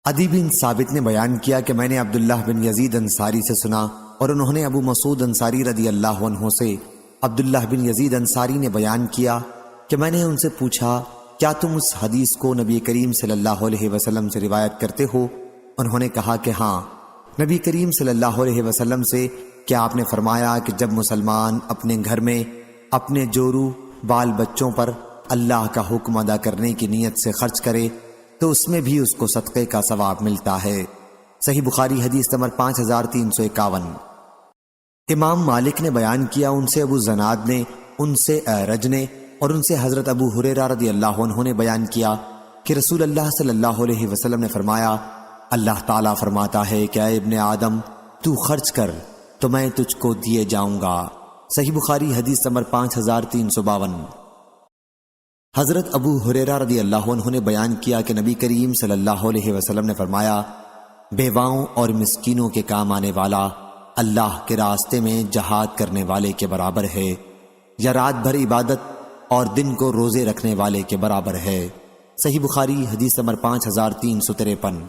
عدی بن ثابت نے بیان کیا کہ میں نے عبداللہ بن یزید انصاری سے سنا اور انہوں نے ابو مسعود انصاری رضی اللہ عنہ سے عبداللہ بن یزید انصاری نے بیان کیا کہ میں نے ان سے پوچھا کیا تم اس حدیث کو نبی کریم صلی اللہ علیہ وسلم سے روایت کرتے ہو؟ انہوں نے کہا کہ ہاں۔ نبی کریم صلی اللہ علیہ وسلم سے کیا آپ نے فرمایا کہ جب مسلمان اپنے گھر میں اپنے جورو بال بچوں پر اللہ کا حکم ادا کرنے کی نیت سے خرچ کرے تو اس میں بھی اس کو صدقے کا ثواب ملتا ہے۔ صحیح بخاری حدیث نمبر 5351۔ امام مالک نے بیان کیا ان سے ابو زناد نے، ان سے اعرج نے اور ان سے حضرت ابو ہریرہ رضی اللہ عنہ نے بیان کیا کہ رسول اللہ صلی اللہ علیہ وسلم نے فرمایا اللہ تعالیٰ فرماتا ہے کہ اے ابن آدم تو خرچ کر تو میں تجھ کو دیے جاؤں گا۔ صحیح بخاری حدیث نمبر 5352۔ حضرت ابو ہریرہ رضی اللہ عنہ نے بیان کیا کہ نبی کریم صلی اللہ علیہ وسلم نے فرمایا بیواؤں اور مسکینوں کے کام آنے والا اللہ کے راستے میں جہاد کرنے والے کے برابر ہے، یا رات بھر عبادت اور دن کو روزے رکھنے والے کے برابر ہے۔ صحیح بخاری حدیث نمبر 5353۔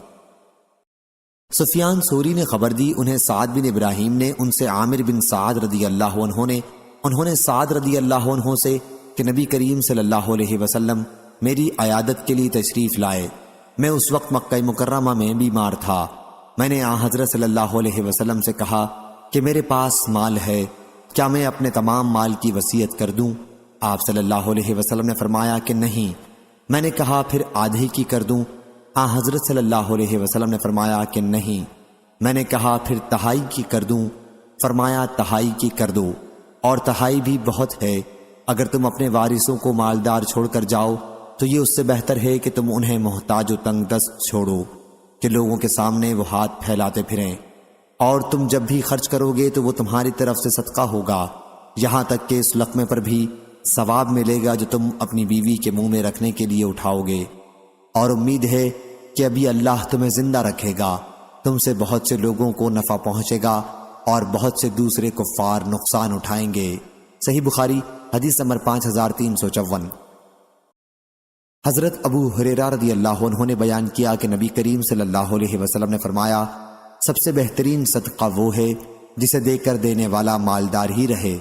سفیان ثوری نے خبر دی انہیں سعد بن ابراہیم نے ان سے عامر بن سعد رضی اللہ عنہ نے انہوں نے سعد رضی اللہ عنہ سے کہ نبی کریم صلی اللہ علیہ وسلم میری عیادت کے لیے تشریف لائے۔ میں اس وقت مکہ مکرمہ میں بیمار تھا۔ میں نے حضرت صلی اللہ علیہ وسلم سے کہا کہ میرے پاس مال ہے، کیا میں اپنے تمام مال کی وصیت کر دوں؟ آپ صلی اللہ علیہ وسلم نے فرمایا کہ نہیں۔ میں نے کہا پھر آدھی کی کر دوں؟ حضرت صلی اللہ علیہ وسلم نے فرمایا کہ نہیں۔ میں نے کہا پھر تہائی کی کر دوں؟ فرمایا تہائی کی کر دو، اور تہائی بھی بہت ہے۔ اگر تم اپنے وارثوں کو مالدار چھوڑ کر جاؤ تو یہ اس سے بہتر ہے کہ تم انہیں محتاج و تنگ دست چھوڑو کہ لوگوں کے سامنے وہ ہاتھ پھیلاتے پھریں، اور تم جب بھی خرچ کرو گے تو وہ تمہاری طرف سے صدقہ ہوگا، یہاں تک کہ اس لقمے پر بھی ثواب ملے گا جو تم اپنی بیوی کے منہ میں رکھنے کے لیے اٹھاؤ گے، اور امید ہے کہ ابھی اللہ تمہیں زندہ رکھے گا، تم سے بہت سے لوگوں کو نفع پہنچے گا اور بہت سے دوسرے کفار نقصان اٹھائیں گے۔ صحیح بخاری حدیث نمبر 5354۔ حضرت ابو ہریرہ رضی اللہ عنہ نے بیان کیا کہ نبی کریم صلی اللہ علیہ وسلم نے فرمایا سب سے بہترین صدقہ وہ ہے جسے دے کر دینے والا مالدار ہی رہے،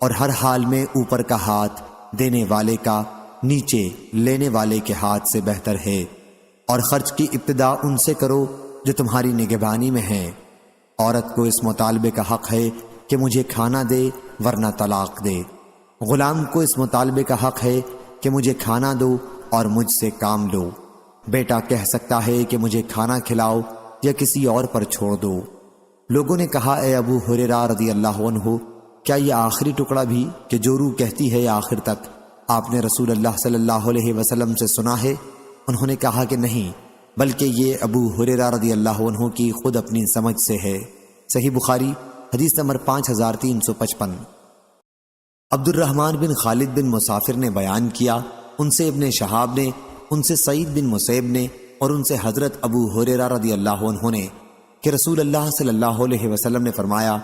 اور ہر حال میں اوپر کا ہاتھ دینے والے کا نیچے لینے والے کے ہاتھ سے بہتر ہے، اور خرچ کی ابتدا ان سے کرو جو تمہاری نگہبانی میں ہیں۔ عورت کو اس مطالبے کا حق ہے کہ مجھے کھانا دے ورنہ طلاق دے، غلام کو اس مطالبے کا حق ہے کہ مجھے کھانا دو اور مجھ سے کام لو، بیٹا کہہ سکتا ہے کہ مجھے کھانا کھلاؤ یا کسی اور پر چھوڑ دو۔ لوگوں نے کہا اے ابو ہریرہ رضی اللہ عنہ کیا یہ آخری ٹکڑا بھی کہ جو روح کہتی ہے آخر تک آپ نے رسول اللہ صلی اللہ علیہ وسلم سے سنا ہے؟ انہوں نے کہا کہ نہیں، بلکہ یہ ابو ہریرہ رضی اللہ عنہ کی خود اپنی سمجھ سے ہے۔ صحیح بخاری حدیث نمبر 5355۔ عبد الرحمن بن خالد بن مسافر نے بیان کیا ان سے ابن شہاب نے، ان سے سعید بن مسیب نے اور ان سے حضرت ابو ہریرہ رضی اللہ عنہ نے کہ رسول اللہ صلی اللہ علیہ وسلم نے فرمایا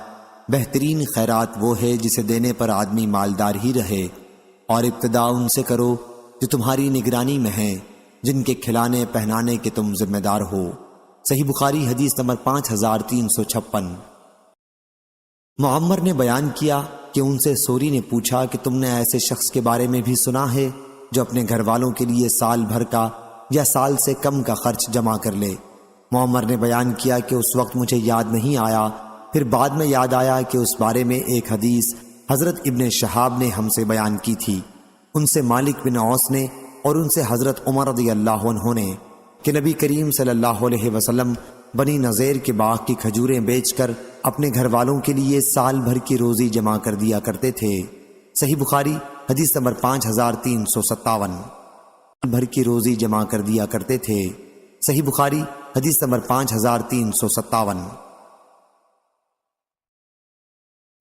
بہترین خیرات وہ ہے جسے دینے پر آدمی مالدار ہی رہے، اور ابتدا ان سے کرو جو تمہاری نگرانی میں ہیں، جن کے کھلانے پہنانے کے تم ذمہ دار ہو۔ صحیح بخاری حدیث نمبر 5356۔ معمر نے بیان کیا کہ ان سے سوری نے پوچھا کہ تم نے ایسے شخص کے بارے میں بھی سنا ہے جو اپنے گھر والوں کے لیے سال بھر کا یا سال سے کم کا خرچ جمع کر لے؟ معمر نے بیان کیا کہ اس وقت مجھے یاد نہیں آیا، پھر بعد میں یاد آیا کہ اس بارے میں ایک حدیث حضرت ابن شہاب نے ہم سے بیان کی تھی، ان سے مالک بن اوس نے اور ان سے حضرت عمر رضی اللہ عنہ نے کہ نبی کریم صلی اللہ علیہ وسلم بنی نذیر کے باغ کی کھجوریں بیچ کر اپنے گھر والوں کے لیے سال بھر کی روزی جمع کر دیا کرتے تھے۔ صحیح بخاری حدیث نمبر 5357۔ بھر کی روزی جمع کر دیا کرتے تھے۔ صحیح بخاری حدیث نمبر 5357۔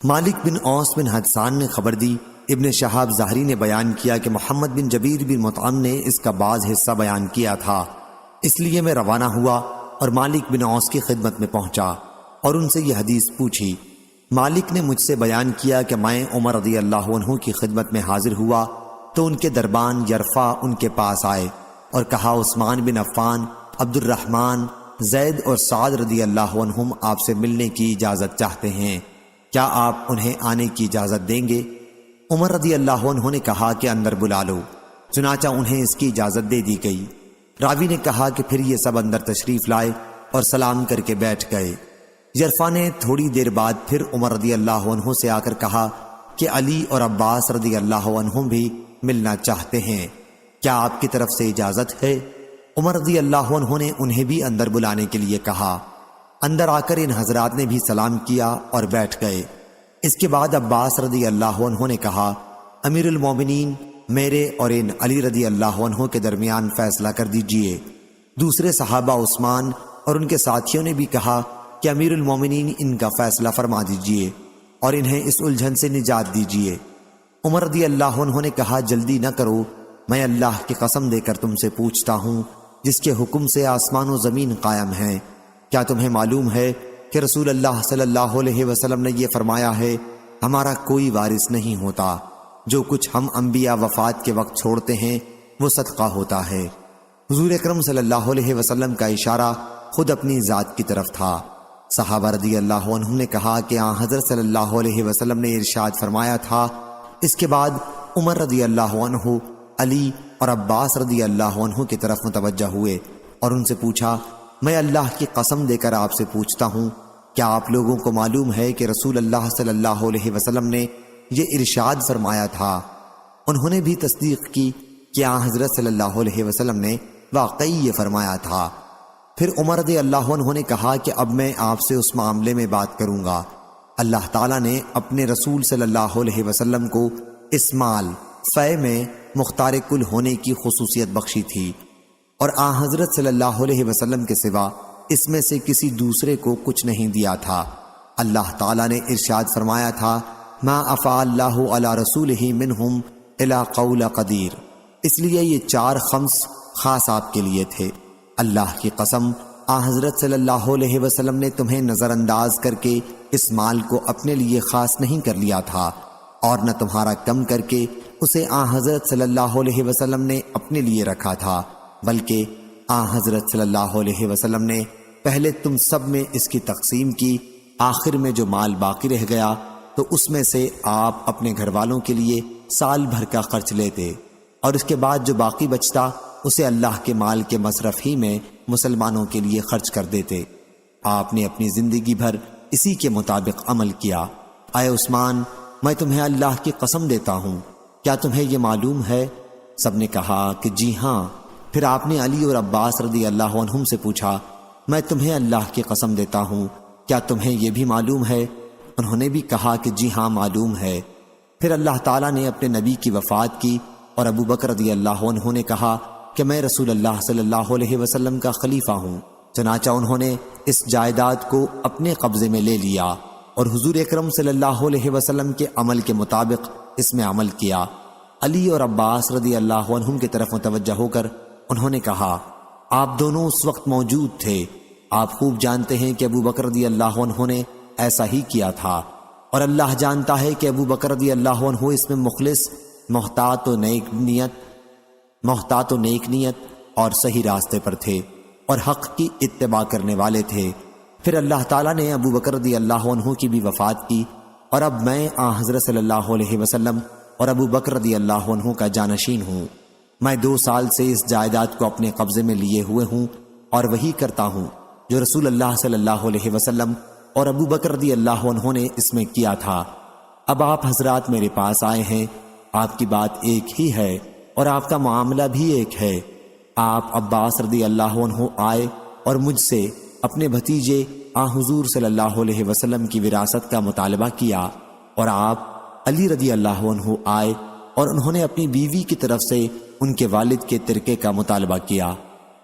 مالک بن اوس بن حدثان نے خبر دی ابن شہاب زہری نے بیان کیا کہ محمد بن جبیر بن مطعم نے اس کا بعض حصہ بیان کیا تھا، اس لیے میں روانہ ہوا اور مالک بن اوس کی خدمت میں پہنچا اور ان سے یہ حدیث پوچھی۔ مالک نے مجھ سے بیان کیا کہ میں عمر رضی اللہ عنہ کی خدمت میں حاضر ہوا تو ان کے دربان یرفع ان کے پاس آئے اور کہا عثمان بن عفان، عبد الرحمن زید اور سعد رضی اللہ عنہم آپ سے ملنے کی اجازت چاہتے ہیں، کیا آپ انہیں آنے کی اجازت دیں گے؟ عمر رضی اللہ عنہ نے کہا کہ اندر بلا لو، چنانچہ انہیں اس کی اجازت دے دی گئی۔ راوی نے کہا کہ پھر یہ سب اندر تشریف لائے اور سلام کر کے بیٹھ گئے۔ یرفع نے تھوڑی دیر بعد پھر عمر رضی اللہ عنہ سے آ کر کہا کہ علی اور عباس رضی اللہ عنہم بھی ملنا چاہتے ہیں، کیا آپ کی طرف سے اجازت ہے؟ عمر رضی اللہ عنہ نے انہیں بھی اندر بلانے کے لیے کہا۔ اندر آ کر ان حضرات نے بھی سلام کیا اور بیٹھ گئے۔ اس کے بعد عباس رضی اللہ عنہ نے کہا، امیر المومنین، میرے اور ان علی رضی اللہ عنہ کے درمیان فیصلہ کر دیجئے۔ دوسرے صحابہ عثمان اور ان کے ساتھیوں نے بھی کہا کہ امیر المومنین ان کا فیصلہ فرما دیجئے اور انہیں اس الجھن سے نجات دیجئے۔ عمر رضی اللہ عنہ نے کہا، جلدی نہ کرو، میں اللہ کی قسم دے کر تم سے پوچھتا ہوں جس کے حکم سے آسمان و زمین قائم ہیں، کیا تمہیں معلوم ہے کہ رسول اللہ صلی اللہ علیہ وسلم نے یہ فرمایا ہے، ہمارا کوئی وارث نہیں ہوتا، جو کچھ ہم انبیاء وفات کے وقت چھوڑتے ہیں وہ صدقہ ہوتا ہے۔ حضور اکرم صلی اللہ علیہ وسلم کا اشارہ خود اپنی ذات کی طرف تھا۔ صحابہ رضی اللہ عنہم نے کہا کہ آن حضرت صلی اللہ علیہ وسلم نے ارشاد فرمایا تھا۔ اس کے بعد عمر رضی اللہ عنہ علی اور عباس رضی اللہ عنہ کی طرف متوجہ ہوئے اور ان سے پوچھا، میں اللہ کی قسم دے کر آپ سے پوچھتا ہوں، کیا آپ لوگوں کو معلوم ہے کہ رسول اللہ صلی اللہ علیہ وسلم نے یہ ارشاد فرمایا تھا؟ انہوں نے بھی تصدیق کی کہ آن حضرت صلی اللہ علیہ وسلم نے واقعی یہ فرمایا تھا۔ پھر عمر رضی اللہ عنہ نے کہا کہ اب میں آپ سے اس معاملے میں بات کروں گا۔ اللہ تعالیٰ نے اپنے رسول صلی اللہ علیہ وسلم کو اس مال فے میں مختار کل ہونے کی خصوصیت بخشی تھی، اور آن حضرت صلی اللہ علیہ وسلم کے سوا اس میں سے کسی دوسرے کو کچھ نہیں دیا تھا۔ اللہ تعالیٰ نے ارشاد فرمایا تھا، ما افاء اللہ علی رسولہ منہم الی قول قدیر، اس لیے یہ 4 خمس خاص آپ کے لیے تھے۔ اللہ کی قسم، آن حضرت صلی اللہ علیہ وسلم نے تمہیں نظر انداز کر کے اس مال کو اپنے لیے خاص نہیں کر لیا تھا، اور نہ تمہارا کم کر کے اسے آن حضرت صلی اللہ علیہ وسلم نے اپنے لیے رکھا تھا، بلکہ آن حضرت صلی اللہ علیہ وسلم نے پہلے تم سب میں اس کی تقسیم کی، آخر میں جو مال باقی رہ گیا تو اس میں سے آپ اپنے گھر والوں کے لیے سال بھر کا خرچ لیتے، اور اس کے بعد جو باقی بچتا اسے اللہ کے مال کے مصرف ہی میں مسلمانوں کے لیے خرچ کر دیتے۔ آپ نے اپنی زندگی بھر اسی کے مطابق عمل کیا۔ اے عثمان، میں تمہیں اللہ کی قسم دیتا ہوں، کیا تمہیں یہ معلوم ہے؟ سب نے کہا کہ جی ہاں۔ پھر آپ نے علی اور عباس رضی اللہ عنہم سے پوچھا، میں تمہیں اللہ کی قسم دیتا ہوں، کیا تمہیں یہ بھی معلوم ہے؟ انہوں نے بھی کہا کہ جی ہاں معلوم ہے۔ پھر اللہ تعالیٰ نے اپنے نبی کی وفات کی اور ابو بکر رضی اللہ عنہ نے کہا کہ میں رسول اللہ صلی اللہ علیہ وسلم کا خلیفہ ہوں، چنانچہ انہوں نے اس جائیداد کو اپنے قبضے میں لے لیا اور حضور اکرم صلی اللہ علیہ وسلم کے عمل کے مطابق اس میں عمل کیا۔ علی اور عباس رضی اللہ عنہم کی طرف متوجہ ہو کر انہوں نے کہا، آپ دونوں اس وقت موجود تھے، آپ خوب جانتے ہیں کہ ابو بکر رضی اللہ عنہ نے ایسا ہی کیا تھا، اور اللہ جانتا ہے کہ ابو بکر رضی اللہ عنہ اس میں مخلص، محتاط و نیک نیت اور صحیح راستے پر تھے اور حق کی اتباع کرنے والے تھے۔ پھر اللہ تعالیٰ نے ابو بکر رضی اللہ عنہ کی بھی وفات کی، اور اب میں آن حضرت صلی اللہ علیہ وسلم اور ابو بکر رضی اللہ عنہ کا جانشین ہوں۔ میں 2 سال سے اس جائیداد کو اپنے قبضے میں لیے ہوئے ہوں اور وہی کرتا ہوں جو رسول اللہ صلی اللہ علیہ وسلم اور ابو بکر رضی اللہ عنہ نے اس میں کیا تھا۔ اب آپ حضرات میرے پاس آئے ہیں، آپ کی بات ایک ہی ہے اور آپ کا معاملہ بھی ایک ہے۔ آپ عباس رضی اللہ عنہ آئے اور مجھ سے اپنے بھتیجے آن حضور صلی اللہ علیہ وسلم کی وراثت کا مطالبہ کیا، اور آپ علی رضی اللہ عنہ آئے اور انہوں نے اپنی بیوی کی طرف سے ان کے والد کے ترکے کا مطالبہ کیا۔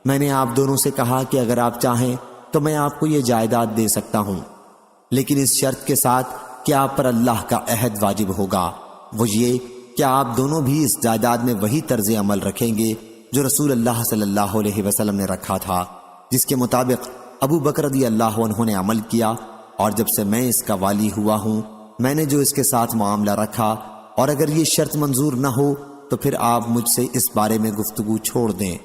میں نے آپ دونوں سے کہا کہ اگر آپ چاہیں تو میں آپ کو یہ جائیداد دے سکتا ہوں، لیکن اس شرط کے ساتھ کہ آپ پر اللہ کا عہد واجب ہوگا، وہ یہ کہ آپ دونوں بھی اس جائیداد میں وہی طرز عمل رکھیں گے جو رسول اللہ صلی اللہ علیہ وسلم نے رکھا تھا، جس کے مطابق ابو بکر رضی اللہ عنہ نے عمل کیا، اور جب سے میں اس کا والی ہوا ہوں میں نے جو اس کے ساتھ معاملہ رکھا، اور اگر یہ شرط منظور نہ ہو تو پھر آپ مجھ سے اس بارے میں گفتگو چھوڑ دیں۔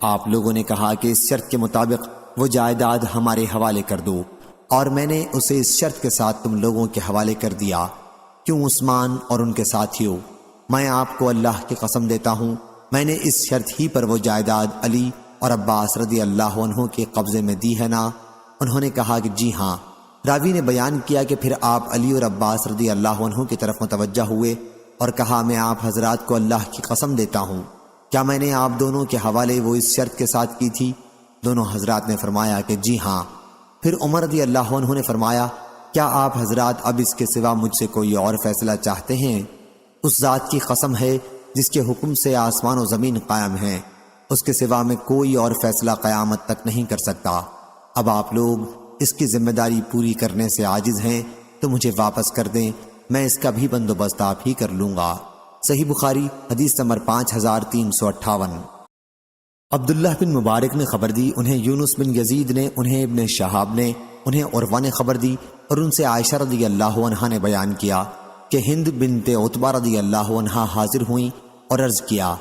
آپ لوگوں نے کہا کہ اس شرط کے مطابق وہ جائیداد ہمارے حوالے کر دو، اور میں نے اسے اس شرط کے ساتھ تم لوگوں کے حوالے کر دیا، کیوں عثمان اور ان کے ساتھیوں، میں آپ کو اللہ کی قسم دیتا ہوں، میں نے اس شرط ہی پر وہ جائیداد علی اور عباس رضی اللہ عنہ کے قبضے میں دی ہے نا؟ انہوں نے کہا کہ جی ہاں۔ راوی نے بیان کیا کہ پھر آپ علی اور عباس رضی اللہ عنہ کی طرف متوجہ ہوئے اور کہا میں آپ حضرات کو اللہ کی قسم دیتا ہوں، کیا میں نے آپ دونوں کے حوالے وہ اس شرط کے ساتھ کی تھی؟ دونوں حضرات نے فرمایا کہ جی ہاں۔ پھر عمر رضی اللہ عنہ نے فرمایا کیا آپ حضرات اب اس کے سوا مجھ سے کوئی اور فیصلہ چاہتے ہیں؟ اس ذات کی قسم ہے جس کے حکم سے آسمان و زمین قائم ہیں، اس کے سوا میں کوئی اور فیصلہ قیامت تک نہیں کر سکتا۔ اب آپ لوگ اس کی ذمہ داری پوری کرنے سے عاجز ہیں تو مجھے واپس کر دیں، میں اس کا بھی بندوبست آپ ہی کر لوں گا۔ صحیح بخاری حدیث نمبر 5358۔ عبداللہ بن مبارک نے خبر دی، انہیں یونس بن یزید نے، انہیں ابن شہاب نے، انہیں عروہ نے خبر دی اور ان سے عائشہ رضی اللہ عنہا نے بیان کیا کہ ہند بنت عتبہ رضی اللہ عنہا حاضر ہوئیں اور عرض کیا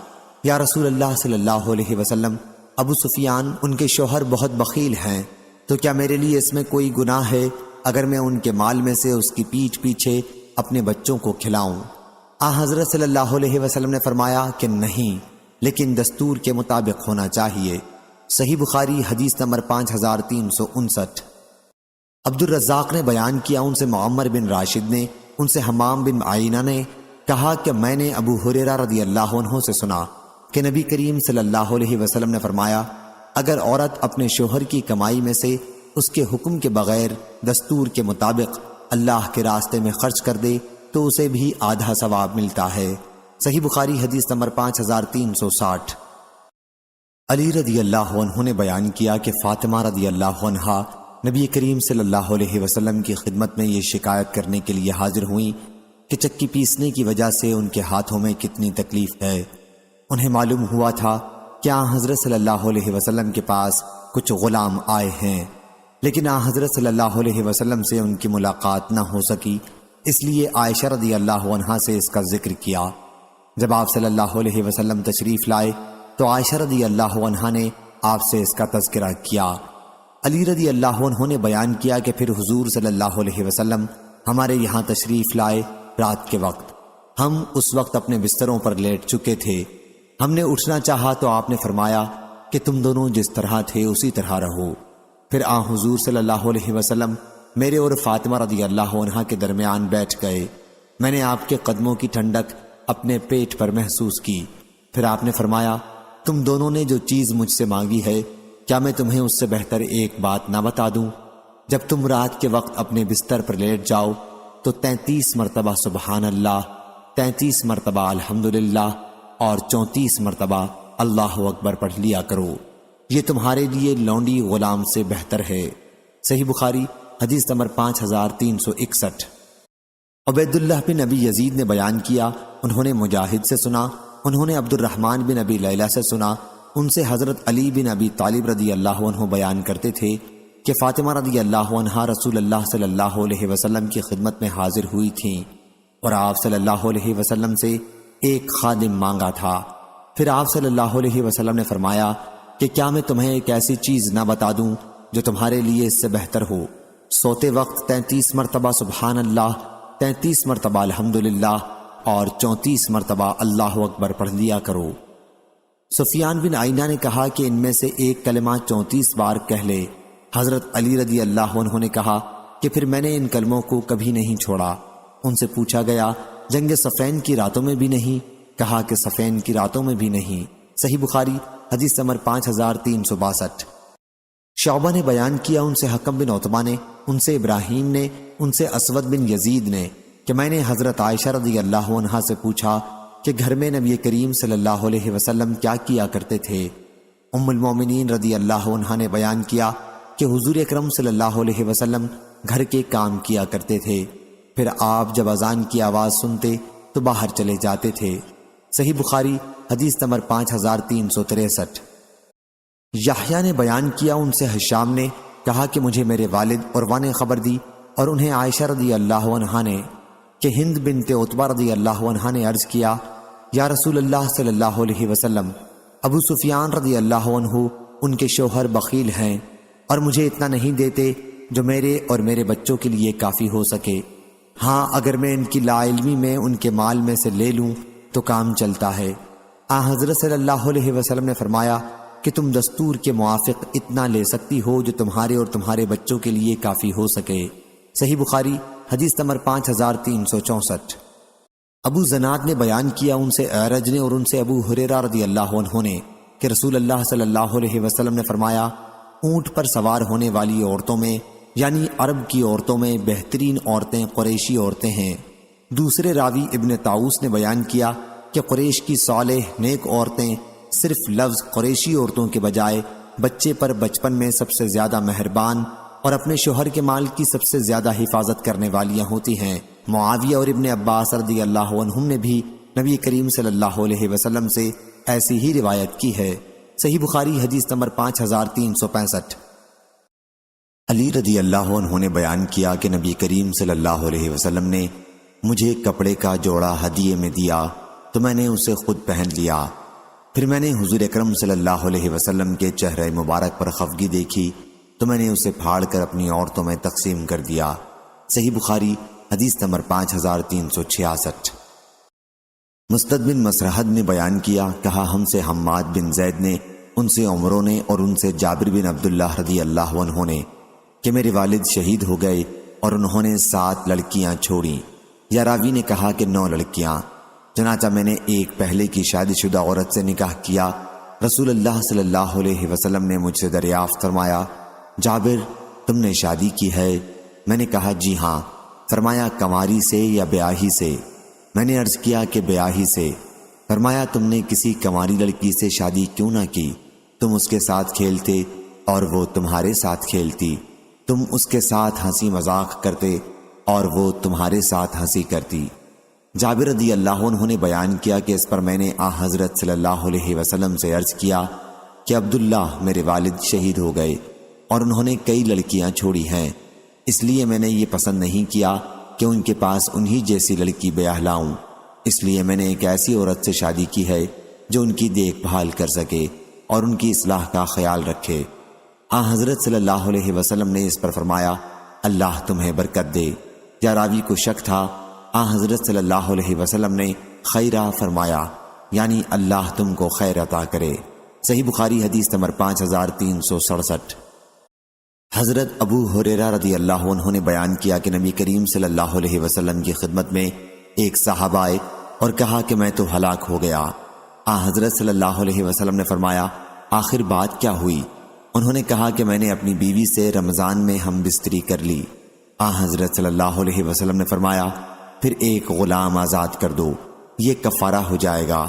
یا رسول اللہ صلی اللہ علیہ وسلم، ابو سفیان ان کے شوہر بہت بخیل ہیں، تو کیا میرے لیے اس میں کوئی گناہ ہے اگر میں ان کے مال میں سے اس کی پیٹھ پیچھے اپنے بچوں کو کھلاؤں؟ حضرت صلی اللہ علیہ وسلم نے فرمایا کہ نہیں، لیکن دستور کے مطابق ہونا چاہیے۔ صحیح بخاری حدیث نمبر 5359۔ عبد الرزاق نے بیان کیا، ان سے معمر بن راشد نے، ان سے حمام بن عینہ نے کہا کہ میں نے ابو ہریرہ رضی اللہ عنہ سے سنا کہ نبی کریم صلی اللہ علیہ وسلم نے فرمایا اگر عورت اپنے شوہر کی کمائی میں سے اس کے حکم کے بغیر دستور کے مطابق اللہ کے راستے میں خرچ کر دے تو اسے بھی آدھا ثواب ملتا ہے۔ صحیح بخاری حدیث نمبر 5360۔ علی رضی اللہ عنہ نے بیان کیا کہ فاطمہ رضی اللہ عنہا نبی کریم صلی اللہ علیہ وسلم کی خدمت میں یہ شکایت کرنے کے لیے حاضر ہوئیں کہ چکی پیسنے کی وجہ سے ان کے ہاتھوں میں کتنی تکلیف ہے۔ انہیں معلوم ہوا تھا کہ حضرت صلی اللہ علیہ وسلم کے پاس کچھ غلام آئے ہیں، لیکن حضرت صلی اللہ علیہ وسلم سے ان کی ملاقات نہ ہو سکی، اس لیے عائشہ رضی اللہ عنہا سے اس کا ذکر کیا۔ جب آپ صلی اللہ علیہ وسلم تشریف لائے تو عائشہ رضی اللہ عنہا نے آپ سے اس کا تذکرہ کیا۔ علی رضی اللہ عنہ نے بیان کیا کہ پھر حضور صلی اللہ علیہ وسلم ہمارے یہاں تشریف لائے رات کے وقت، ہم اس وقت اپنے بستروں پر لیٹ چکے تھے، ہم نے اٹھنا چاہا تو آپ نے فرمایا کہ تم دونوں جس طرح تھے اسی طرح رہو۔ پھر حضور صلی اللہ علیہ وسلم میرے اور فاطمہ رضی اللہ عنہا کے درمیان بیٹھ گئے، میں نے آپ کے قدموں کی ٹھنڈک اپنے پیٹ پر محسوس کی۔ پھر آپ نے فرمایا تم دونوں نے جو چیز مجھ سے مانگی ہے کیا میں تمہیں اس سے بہتر ایک بات نہ بتا دوں؟ جب تم رات کے وقت اپنے بستر پر لیٹ جاؤ تو 33 مرتبہ سبحان اللہ، 33 مرتبہ الحمدللہ اور 34 مرتبہ اللہ اکبر پڑھ لیا کرو، یہ تمہارے لیے لونڈی غلام سے بہتر ہے۔ صحیح بخاری حدیث نمبر 5361۔ عبید اللہ بن ابی یزید نے بیان کیا، انہوں نے مجاہد سے سنا، انہوں نے عبد الرحمن بن ابی لیلہ سے سنا، ان سے حضرت علی بن ابی طالب رضی اللہ عنہ بیان کرتے تھے کہ فاطمہ رضی اللہ عنہا رسول اللہ صلی اللہ علیہ وسلم کی خدمت میں حاضر ہوئی تھیں اور آپ صلی اللہ علیہ وسلم سے ایک خادم مانگا تھا۔ پھر آپ صلی اللہ علیہ وسلم نے فرمایا کہ کیا میں تمہیں ایک ایسی چیز نہ بتا دوں جو تمہارے لیے اس سے بہتر ہو؟ سوتے وقت 33 مرتبہ سبحان اللہ، 33 مرتبہ الحمدللہ اور 34 مرتبہ اللہ اکبر پڑھ لیا کرو۔ سفیان بن عینہ نے کہا کہ ان میں سے ایک کلمہ 34 بار کہہ لے۔ حضرت علی رضی اللہ عنہ نے کہا کہ پھر میں نے ان کلموں کو کبھی نہیں چھوڑا۔ ان سے پوچھا گیا جنگ صفین کی راتوں میں بھی نہیں؟ کہا کہ صفین کی راتوں میں بھی نہیں۔ صحیح بخاری حدیث نمبر 5362۔ شعبہ نے بیان کیا، ان سے حکم بن عتبہ نے، ان سے ابراہیم نے، ان سے اسود بن یزید نے کہ میں نے حضرت عائشہ رضی اللہ عنہا سے پوچھا کہ گھر میں نبی کریم صلی اللہ علیہ وسلم کیا کیا کرتے تھے؟ ام المومنین رضی اللہ عنہا نے بیان کیا کہ حضور اکرم صلی اللہ علیہ وسلم گھر کے کام کیا کرتے تھے، پھر آپ جب اذان کی آواز سنتے تو باہر چلے جاتے تھے۔ صحیح بخاری حدیث نمبر 5363۔ یحییٰ نے بیان کیا، ان سے ہشام نے کہا کہ مجھے میرے والد عروہ نے خبر دی اور انہیں عائشہ رضی اللہ عنہا نے کہ ہند بنت عتبہ رضی اللہ عنہا نے عرض کیا یا رسول اللہ صلی اللہ علیہ وسلم، ابو سفیان رضی اللہ عنہ ان کے شوہر بخیل ہیں، اور مجھے اتنا نہیں دیتے جو میرے اور میرے بچوں کے لیے کافی ہو سکے۔ ہاں اگر میں ان کی لا علمی میں ان کے مال میں سے لے لوں تو کام چلتا ہے۔ حضرت صلی اللہ علیہ وسلم نے فرمایا کہ تم دستور کے موافق اتنا لے سکتی ہو جو تمہارے اور تمہارے بچوں کے لیے کافی ہو سکے۔ صحیح بخاری حدیث نمبر 5364۔ ابو زناد نے بیان کیا ان سے اعرج نے اور ان سے ابو ہریرہ رضی اللہ عنہ نے کہ رسول اللہ صلی اللہ علیہ وسلم نے فرمایا اونٹ پر سوار ہونے والی عورتوں میں یعنی عرب کی عورتوں میں بہترین عورتیں قریشی عورتیں ہیں۔ دوسرے راوی ابن طاؤس نے بیان کیا کہ قریش کی صالح نیک عورتیں صرف لفظ قریشی عورتوں کے بجائے بچے پر بچپن میں سب سے زیادہ مہربان اور اپنے شوہر کے مال کی سب سے زیادہ حفاظت کرنے والیاں ہوتی ہیں۔ معاویہ اور ابن عباس رضی اللہ عنہم نے بھی نبی کریم صلی اللہ علیہ وسلم سے ایسی ہی روایت کی ہے۔ صحیح بخاری حدیث نمبر 5365۔ علی رضی اللہ عنہ نے بیان کیا کہ نبی کریم صلی اللہ علیہ وسلم نے مجھے کپڑے کا جوڑا ہدیے میں دیا تو میں نے اسے خود پہن لیا۔ پھر میں نے حضور اکرم صلی اللہ علیہ وسلم کے چہرے مبارک پر خفگی دیکھی تو میں نے اسے پھاڑ کر اپنی عورتوں میں تقسیم کر دیا۔ صحیح بخاری حدیث نمبر 5366۔ مسدد بن مسرحد نے بیان کیا کہا ہم سے حماد بن زید نے ان سے عمروں نے اور ان سے جابر بن عبداللہ رضی اللہ عنہ نے کہ میرے والد شہید ہو گئے اور انہوں نے 7 لڑکیاں چھوڑیں، یا راوی نے کہا کہ 9 لڑکیاں۔ چنانچہ میں نے ایک پہلے کی شادی شدہ عورت سے نکاح کیا۔ رسول اللہ صلی اللہ علیہ وسلم نے مجھ سے دریافت فرمایا جابر تم نے شادی کی ہے؟ میں نے کہا جی ہاں۔ فرمایا کنواری سے یا بیاہی سے؟ میں نے عرض کیا کہ بیاہی سے۔ فرمایا تم نے کسی کنواری لڑکی سے شادی کیوں نہ کی؟ تم اس کے ساتھ کھیلتے اور وہ تمہارے ساتھ کھیلتی، تم اس کے ساتھ ہنسی مذاق کرتے اور وہ تمہارے ساتھ ہنسی کرتی۔ جابر رضی اللہ عنہ نے بیان کیا کہ اس پر میں نے حضرت صلی اللہ علیہ وسلم سے عرض کیا کہ عبداللہ میرے والد شہید ہو گئے اور انہوں نے کئی لڑکیاں چھوڑی ہیں، اس لیے میں نے یہ پسند نہیں کیا کہ ان کے پاس انہی جیسی لڑکی بیاہ لاؤں، اس لیے میں نے ایک ایسی عورت سے شادی کی ہے جو ان کی دیکھ بھال کر سکے اور ان کی اصلاح کا خیال رکھے۔ حضرت صلی اللہ علیہ وسلم نے اس پر فرمایا اللہ تمہیں برکت دے۔ یا راوی کو شک تھا، حضرت صلی اللہ علیہ وسلم نے خیرہ فرمایا یعنی اللہ تم کو خیر عطا کرے۔ صحیح بخاری حدیث نمبر 5367۔ حضرت ابو ہریرہ رضی اللہ عنہ نے بیان کیا کہ نبی کریم صلی اللہ علیہ وسلم کی خدمت میں ایک صحابہ آئے اور کہا کہ میں تو ہلاک ہو گیا۔ حضرت صلی اللہ علیہ وسلم نے فرمایا آخر بات کیا ہوئی؟ انہوں نے کہا کہ میں نے اپنی بیوی سے رمضان میں ہم بستری کر لی۔ حضرت صلی اللہ علیہ وسلم نے فرمایا پھر ایک غلام آزاد کر دو، یہ کفارہ ہو جائے گا۔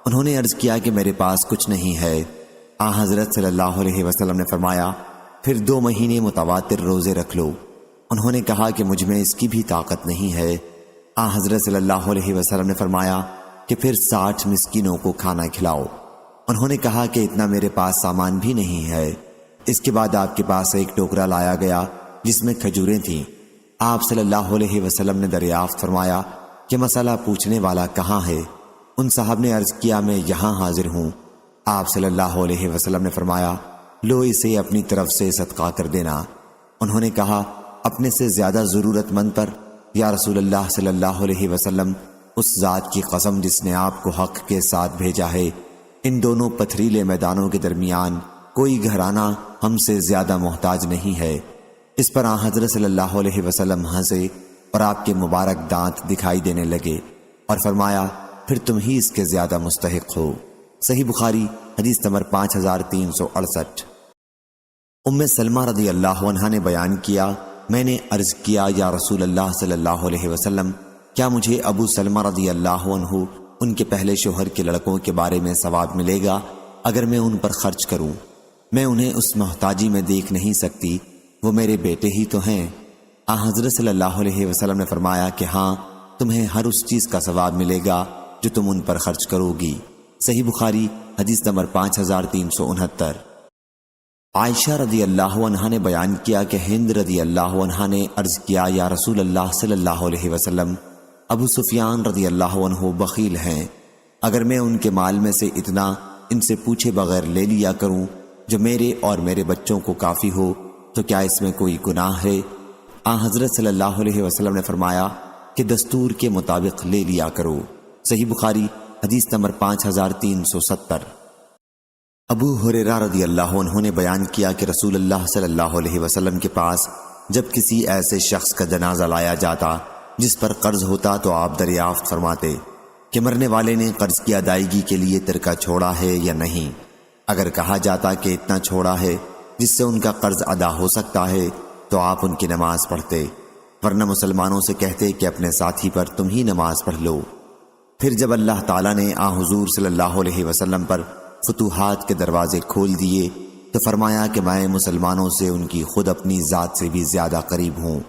انہوں نے عرض کیا کہ میرے پاس کچھ نہیں ہے۔ حضرت صلی اللہ علیہ وسلم نے فرمایا پھر 2 مہینے متواتر روزے رکھ لو۔ انہوں نے کہا کہ مجھ میں اس کی بھی طاقت نہیں ہے۔ حضرت صلی اللہ علیہ وسلم نے فرمایا کہ پھر 60 مسکینوں کو کھانا کھلاؤ۔ انہوں نے کہا کہ اتنا میرے پاس سامان بھی نہیں ہے۔ اس کے بعد آپ کے پاس ایک ٹوکرا لایا گیا جس میں کھجوریں تھیں۔ آپ صلی اللہ علیہ وسلم نے دریافت فرمایا کہ مسئلہ پوچھنے والا کہاں ہے؟ ان صاحب نے عرض کیا میں یہاں حاضر ہوں۔ آپ صلی اللہ علیہ وسلم نے فرمایا لو اسے اپنی طرف سے صدقہ کر دینا۔ انہوں نے کہا اپنے سے زیادہ ضرورت مند پر؟ یا رسول اللہ صلی اللہ علیہ وسلم اس ذات کی قسم جس نے آپ کو حق کے ساتھ بھیجا ہے، ان دونوں پتھریلے میدانوں کے درمیان کوئی گھرانہ ہم سے زیادہ محتاج نہیں ہے۔ اس پر حضرت صلی اللہ علیہ وسلم ہنسے اور آپ کے مبارک دانت دکھائی دینے لگے اور فرمایا پھر تم ہی اس کے زیادہ مستحق ہو۔ صحیح بخاری حدیث نمبر 5368۔ ام سلمہ رضی اللہ عنہا نے بیان کیا میں نے عرض کیا یا رسول اللہ صلی اللہ علیہ وسلم کیا مجھے ابو سلمہ رضی اللہ عنہ ان کے پہلے شوہر کے لڑکوں کے بارے میں ثواب ملے گا اگر میں ان پر خرچ کروں؟ میں انہیں اس محتاجی میں دیکھ نہیں سکتی، وہ میرے بیٹے ہی تو ہیں۔ حضرت صلی اللہ علیہ وسلم نے فرمایا کہ ہاں تمہیں ہر اس چیز کا ثواب ملے گا جو تم ان پر خرچ کرو گی۔ صحیح بخاری حدیث نمبر 5369۔ عائشہ رضی اللہ عنہا نے بیان کیا کہ ہند رضی اللہ عنہا نے عرض کیا یا رسول اللہ صلی اللہ علیہ وسلم ابو سفیان رضی اللہ عنہ بخیل ہیں، اگر میں ان کے مال میں سے اتنا ان سے پوچھے بغیر لے لیا کروں جو میرے اور میرے بچوں کو کافی ہو تو کیا اس میں کوئی گناہ ہے؟ حضرت صلی اللہ علیہ وسلم نے فرمایا کہ دستور کے مطابق لے لیا کرو۔ صحیح بخاری حدیث نمبر 5370۔ ابو ہریرہ رضی اللہ عنہ نے بیان کیا کہ رسول اللہ صلی اللہ علیہ وسلم کے پاس جب کسی ایسے شخص کا جنازہ لایا جاتا جس پر قرض ہوتا تو آپ دریافت فرماتے کہ مرنے والے نے قرض کی ادائیگی کے لیے ترکہ چھوڑا ہے یا نہیں۔ اگر کہا جاتا کہ اتنا چھوڑا ہے جس سے ان کا قرض ادا ہو سکتا ہے تو آپ ان کی نماز پڑھتے، ورنہ مسلمانوں سے کہتے کہ اپنے ساتھی پر تم ہی نماز پڑھ لو۔ پھر جب اللہ تعالیٰ نے حضور صلی اللہ علیہ وسلم پر فتوحات کے دروازے کھول دیے تو فرمایا کہ میں مسلمانوں سے ان کی خود اپنی ذات سے بھی زیادہ قریب ہوں،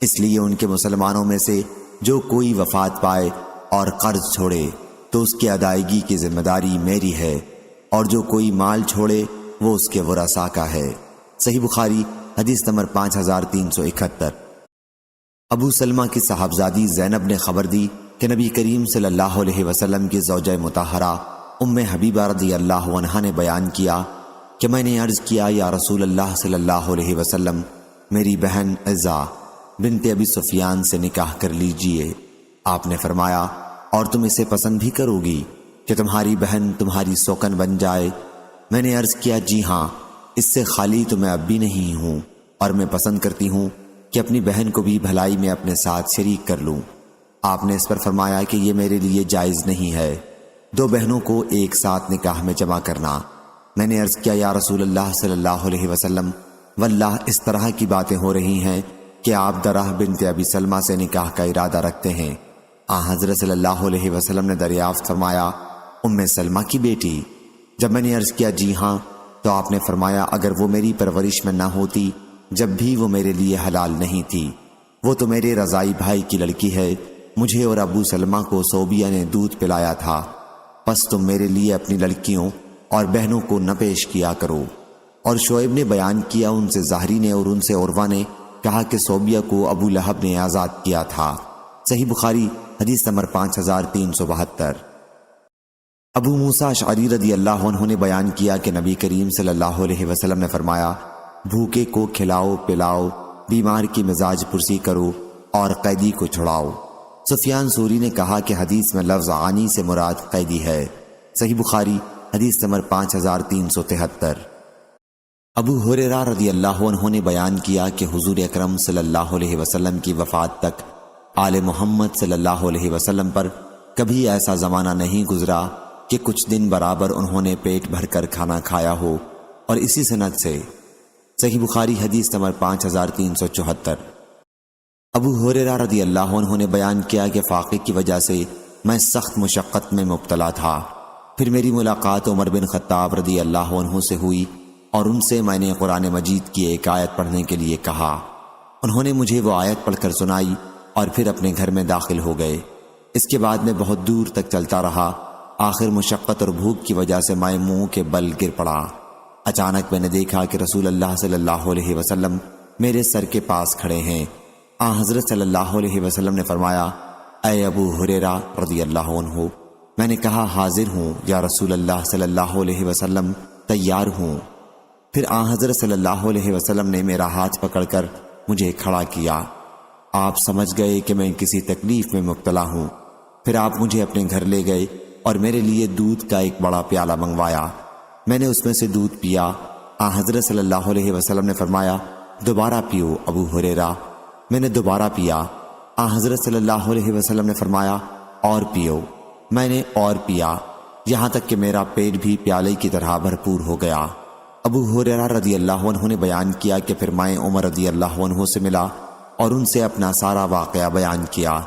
اس لیے ان کے مسلمانوں میں سے جو کوئی وفات پائے اور قرض چھوڑے تو اس کی ادائیگی کی ذمہ داری میری ہے، اور جو کوئی مال چھوڑے وہ اس کے ورثاء کا ہے۔ صحیح بخاری حدیث نمبر 5371۔ ابو سلمہ کی صاحبزادی زینب نے خبر دی کہ نبی کریم صلی اللہ علیہ وسلم کی زوجہ مطہرہ ام حبیبہ رضی اللہ عنہا نے بیان کیا کہ میں نے عرض کیا یا رسول اللہ صلی اللہ علیہ وسلم، میری بہن عزہ بنت ابی سفیان سے نکاح کر لیجئے۔ آپ نے فرمایا اور تم اسے پسند بھی کرو گی کہ تمہاری بہن تمہاری سوکن بن جائے؟ میں نے عرض کیا جی ہاں، اس سے خالی تو میں اب بھی نہیں ہوں، اور میں پسند کرتی ہوں کہ اپنی بہن کو بھی بھلائی میں اپنے ساتھ شریک کر لوں۔ آپ نے اس پر فرمایا کہ یہ میرے لیے جائز نہیں ہے، دو بہنوں کو ایک ساتھ نکاح میں جمع کرنا۔ میں نے عرض کیا یا رسول اللہ صلی اللہ علیہ وسلم، واللہ اس طرح کی باتیں ہو رہی ہیں کہ آپ درہ بنت ابی سلمہ سے نکاح کا ارادہ رکھتے ہیں۔ حضرت صلی اللہ علیہ وسلم نے دریافت فرمایا ام سلمہ کی بیٹی؟ جب میں نے عرض کیا جی ہاں تو آپ نے فرمایا اگر وہ میری پرورش میں نہ ہوتی جب بھی وہ میرے لیے حلال نہیں تھی، وہ تو میرے رضائی بھائی کی لڑکی ہے، مجھے اور ابو سلمہ کو صوبیہ نے دودھ پلایا تھا، پس تم میرے لیے اپنی لڑکیوں اور بہنوں کو نہ پیش کیا کرو۔ اور شعیب نے بیان کیا ان سے زہری نے اور ان سے عروہ نے کہا کہ صوبیہ کو ابو لہب نے آزاد کیا تھا۔ صحیح بخاری حدیث نمبر 5372۔ ابو موسیٰ اشعری رضی اللہ عنہ نے بیان کیا کہ نبی کریم صلی اللہ علیہ وسلم نے فرمایا بھوکے کو کھلاؤ پلاؤ، بیمار کی مزاج پرسی کرو اور قیدی کو چھڑاؤ۔ سفیان ثوری نے کہا کہ حدیث میں لفظ عانی سے مراد قیدی ہے۔ صحیح بخاری حدیث نمبر 5373۔ ابو ہریرہ رضی اللہ عنہ نے بیان کیا کہ حضور اکرم صلی اللہ علیہ وسلم کی وفات تک آل محمد صلی اللہ علیہ وسلم پر کبھی ایسا زمانہ نہیں گزرا کہ کچھ دن برابر انہوں نے پیٹ بھر کر کھانا کھایا ہو، اور اسی سند سے۔ صحیح بخاری حدیث نمبر 5374۔ ابو ہریرہ رضی اللہ عنہ نے بیان کیا کہ فاقے کی وجہ سے میں سخت مشقت میں مبتلا تھا، پھر میری ملاقات عمر بن خطاب رضی اللہ عنہ سے ہوئی اور ان سے میں نے قرآن مجید کی ایک آیت پڑھنے کے لیے کہا، انہوں نے مجھے وہ آیت پڑھ کر سنائی اور پھر اپنے گھر میں داخل ہو گئے۔ اس کے بعد میں بہت دور تک چلتا رہا، آخر مشقت اور بھوک کی وجہ سے میں منہ کے بل گر پڑا۔ اچانک میں نے دیکھا کہ رسول اللہ صلی اللہ علیہ وسلم میرے سر کے پاس کھڑے ہیں۔ حضرت صلی اللہ علیہ وسلم نے فرمایا اے ابو ہریرہ رضی اللہ عنہ۔ میں نے کہا حاضر ہوں یا رسول اللہ صلی اللہ علیہ وسلم، تیار ہوں۔ پھر حضرت صلی اللہ علیہ وسلم نے میرا ہاتھ پکڑ کر مجھے کھڑا کیا۔ آپ سمجھ گئے کہ میں کسی تکلیف میں مبتلا ہوں۔ پھر آپ مجھے اپنے گھر لے گئے اور میرے لیے دودھ کا ایک بڑا پیالہ منگوایا۔ میں نے اس میں سے دودھ پیا۔ حضرت صلی اللہ علیہ وسلم نے فرمایا دوبارہ پیو ابو ہریرہ۔ میں نے دوبارہ پیا۔ حضرت صلی اللہ علیہ وسلم نے فرمایا اور پیو۔ میں نے اور پیا، یہاں تک کہ میرا پیٹ بھی پیالے کی طرح بھرپور ہو گیا۔ ابو ہریرہ رضی اللہ عنہ نے بیان کیا کہ پھر میں عمر رضی اللہ عنہ سے ملا اور ان سے اپنا سارا واقعہ بیان کیا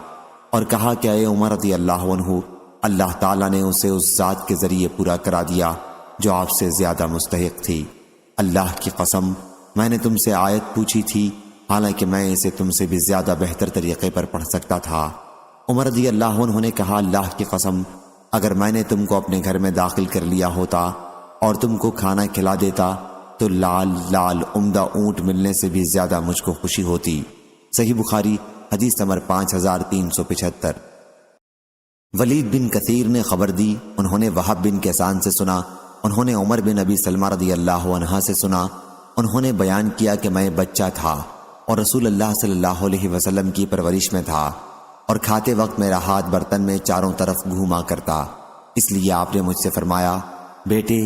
اور کہا کہ اے عمر رضی اللہ عنہ، اللہ تعالیٰ نے اسے اس ذات کے ذریعے پورا کرا دیا جو آپ سے زیادہ مستحق تھی۔ اللہ کی قسم میں نے تم سے آیت پوچھی تھی، حالانکہ میں اسے تم سے بھی زیادہ بہتر طریقے پر پڑھ سکتا تھا۔ عمر رضی اللہ عنہ نے کہا اللہ کی قسم اگر میں نے تم کو اپنے گھر میں داخل کر لیا ہوتا اور تم کو کھانا کھلا دیتا تو لال لال عمدہ اونٹ ملنے سے بھی زیادہ مجھ کو خوشی ہوتی۔ صحیح بخاری حدیث نمبر 5375۔ ولید بن کثیر نے خبر دی، انہوں نے وہب بن کیسان سے سنا انہوں نے عمر بن ابی سلمہ رضی اللہ عنہ سے سنا، انہوں نے بیان کیا کہ میں بچہ تھا اور رسول اللہ صلی اللہ علیہ وسلم کی پرورش میں تھا، اور کھاتے وقت میرا ہاتھ برتن میں چاروں طرف گھوما کرتا، اس لیے آپ نے مجھ سے فرمایا، بیٹے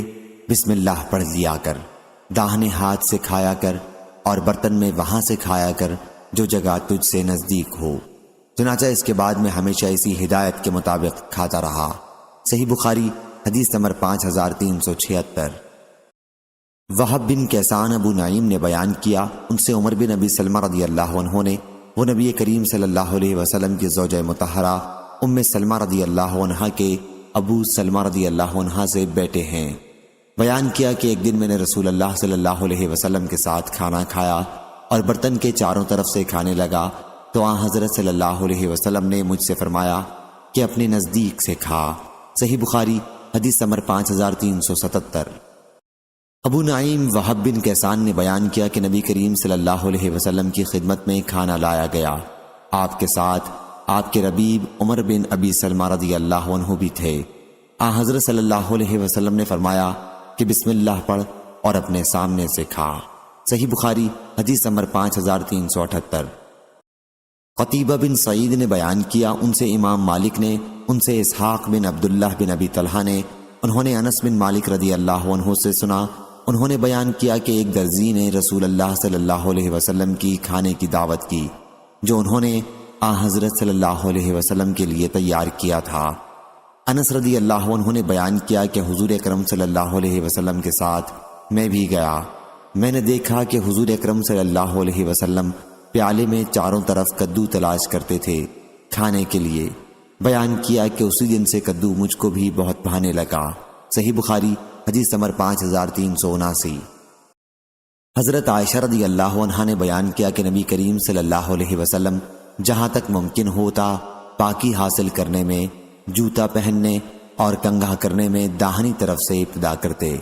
بسم اللہ پڑھ لیا کر، داہنے ہاتھ سے کھایا کر اور برتن میں وہاں سے کھایا کر جو جگہ تجھ سے نزدیک ہو۔ چنانچہ اس کے بعد میں ہمیشہ اسی ہدایت کے مطابق کھاتا رہا۔ صحیح بخاری حدیث نمبر 5376۔ وہب بن کیسان ابو نعیم نے بیان کیا، ان سے عمر بن ابی سلمہ رضی اللہ عنہ نے، وہ نبی کریم صلی اللہ علیہ وسلم کی زوجہ مطہرہ ام سلمہ رضی اللہ عنہ کے ابو سلمہ رضی اللہ عنہ سے بیٹے ہیں، بیان کیا کہ ایک دن میں نے رسول اللہ صلی اللہ علیہ وسلم کے ساتھ کھانا کھایا اور برتن کے چاروں طرف سے کھانے لگا تو آن حضرت صلی اللہ علیہ وسلم نے مجھ سے فرمایا کہ اپنے نزدیک سے کھا۔ صحیح بخاری حدیث نمبر 5377۔ ابو نعیم وہب بن کیسان نے بیان کیا کہ نبی کریم صلی اللہ علیہ وسلم کی خدمت میں کھانا لایا گیا، آپ کے ساتھ آپ کے ربیب عمر بن ابی سلمہ رضی اللہ عنہ بھی تھے۔ آن حضرت صلی اللہ علیہ وسلم نے فرمایا کہ بسم اللہ پڑھ اور اپنے سامنے سے کھا۔ صحیح بخاری حدیث نمبر 5378۔ قتیبہ بن سعید نے بیان کیا، ان سے امام مالک نے، ان سے اسحاق بن عبداللہ بن ابی طلحہ نے، انہوں نے انس بن مالک رضی اللہ عنہ سے سنا، انہوں نے بیان کیا کہ ایک درزی نے رسول اللہ صلی اللہ علیہ وسلم کی کھانے کی دعوت کی جو انہوں نے آن حضرت صلی اللہ علیہ وسلم کے لیے تیار کیا تھا۔ انس رضی اللہ عنہ نے بیان کیا کہ حضور اکرم صلی اللہ علیہ وسلم کے ساتھ میں بھی گیا، میں نے دیکھا کہ حضور اکرم صلی اللہ علیہ وسلم پیالے میں چاروں طرف کدو تلاش کرتے تھے کھانے کے لیے، بیان کیا کہ اسی دن سے کدو مجھ کو بھی بہت بھانے لگا۔ صحیح بخاری حدیث نمبر 5379۔ حضرت عائشہ رضی اللہ عنہ نے بیان کیا کہ نبی کریم صلی اللہ علیہ وسلم جہاں تک ممکن ہوتا پاکی حاصل کرنے میں، جوتا پہننے اور کنگھا کرنے میں داہنی طرف سے ابتدا کرتے۔